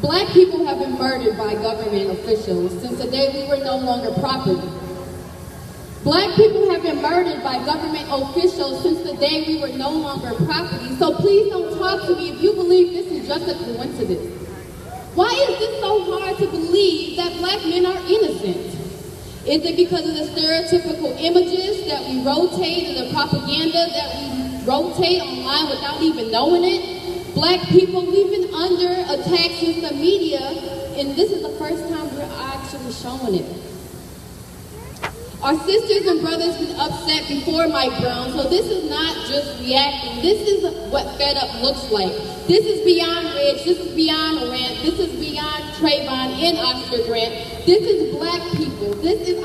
Black people have been murdered by government officials since the day we were no longer property. Black people have been murdered by government officials since the day we were no longer property. So please don't talk to me if you believe this is just a coincidence. Why is this so hard to believe that black men are innocent? Is it because of the stereotypical images that we rotate and the propaganda that we rotate online without even knowing it? Black people, we've been under attack since the media, and this is the first time we're actually showing it. Our sisters and brothers been upset before Mike Brown, so this is not just reacting. This is what Fed Up looks like. This is beyond Ridge, this is beyond Rant, this is beyond Trayvon and Oscar Grant. This is black people.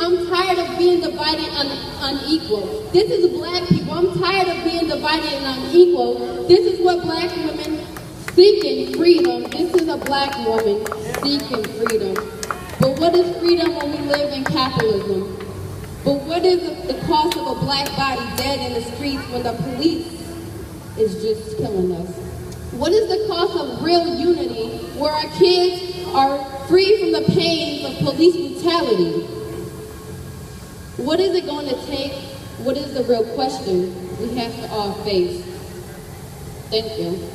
I'm tired of being divided and unequal. This is black people. I'm tired of being divided and unequal. This is what black women seeking freedom. This is a black woman seeking freedom. But what is freedom when we live in capitalism? But what is the cost of a black body dead in the streets when the police is just killing us? What is the cost of real unity where our kids are free from the pains of police brutality? What is it going to take? What is the real question we have to all face? Thank you.